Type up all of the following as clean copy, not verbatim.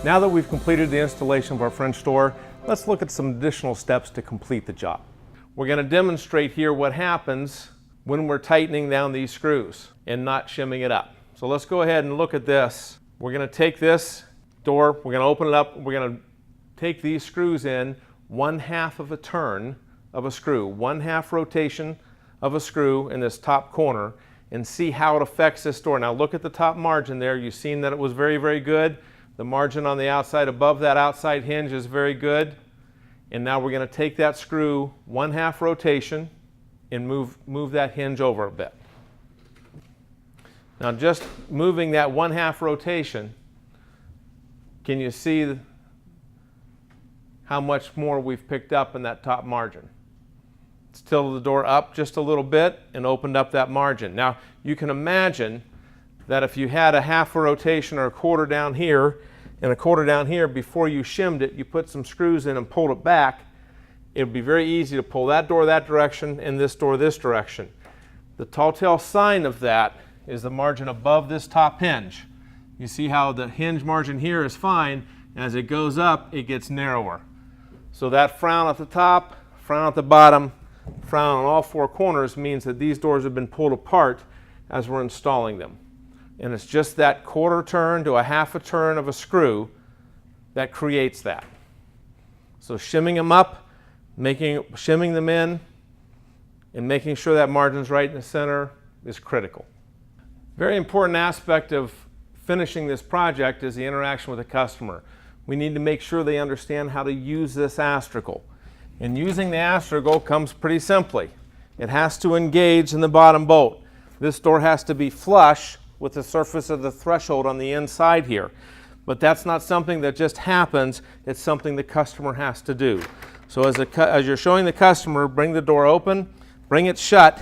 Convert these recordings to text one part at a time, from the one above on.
Now that we've completed the installation of our French door, let's look at some additional steps to complete the job. We're going to demonstrate here what happens when we're tightening down these screws and not shimming it up. So let's go ahead and look at this. We're going to take this door, we're going to open it up, we're going to take these screws in 1/2 of a turn of a screw, 1/2 rotation of a screw in this top corner, and see how it affects this door. Now look at the top margin there. You've seen that it was very, very good. The margin on the outside above that outside hinge is very good. And now we're going to take that screw 1/2 rotation and move that hinge over a bit. Now just moving that 1/2 rotation, can you see how much more we've picked up in that top margin? It's tilted the door up just a little bit and opened up that margin. Now you can imagine that if you had a 1/2 a rotation or a 1/4 down here and a 1/4 down here, before you shimmed it, you put some screws in and pulled it back, it would be very easy to pull that door that direction and this door this direction. The telltale sign of that is the margin above this top hinge. You see how the hinge margin here is fine, and as it goes up, it gets narrower. So that frown at the top, frown at the bottom, frown on all 4 corners means that these doors have been pulled apart as we're installing them. And it's just that 1/4 turn to a 1/2 a turn of a screw that creates that. So shimming them up, shimming them in, and making sure that margin's right in the center is critical. Very important aspect of finishing this project is the interaction with the customer. We need to make sure they understand how to use this astragal. And using the astragal comes pretty simply. It has to engage in the bottom bolt. This door has to be flush with the surface of the threshold on the inside here. But that's not something that just happens, it's something the customer has to do. So as you're showing the customer, bring the door open, bring it shut,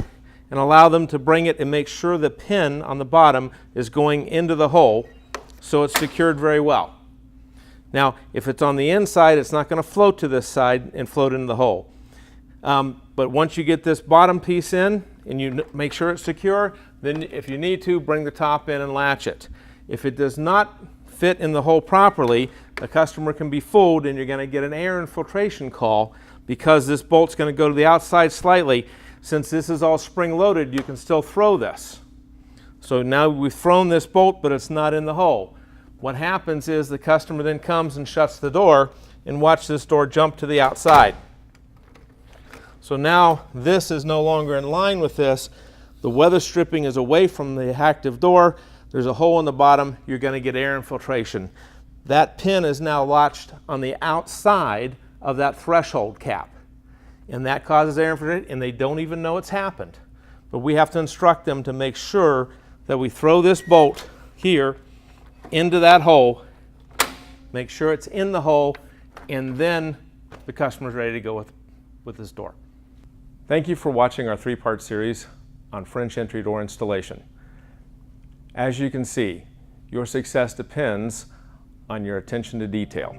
and allow them to bring it and make sure the pin on the bottom is going into the hole so it's secured very well. Now, if it's on the inside, it's not going to float to this side and float into the hole. But once you get this bottom piece in and you make sure it's secure, then if you need to, bring the top in and latch it. If it does not fit in the hole properly, the customer can be fooled and you're going to get an air infiltration call because this bolt's going to go to the outside slightly. Since this is all spring loaded, you can still throw this. So now we've thrown this bolt, but it's not in the hole. What happens is the customer then comes and shuts the door and watch this door jump to the outside. So now this is no longer in line with this. The weather stripping is away from the active door. There's a hole in the bottom. You're going to get air infiltration. That pin is now latched on the outside of that threshold cap. And that causes air infiltration, and they don't even know it's happened. But we have to instruct them to make sure that we throw this bolt here into that hole, make sure it's in the hole, and then the customer's ready to go with this door. Thank you for watching our 3-part series on French entry door installation. As you can see, your success depends on your attention to detail.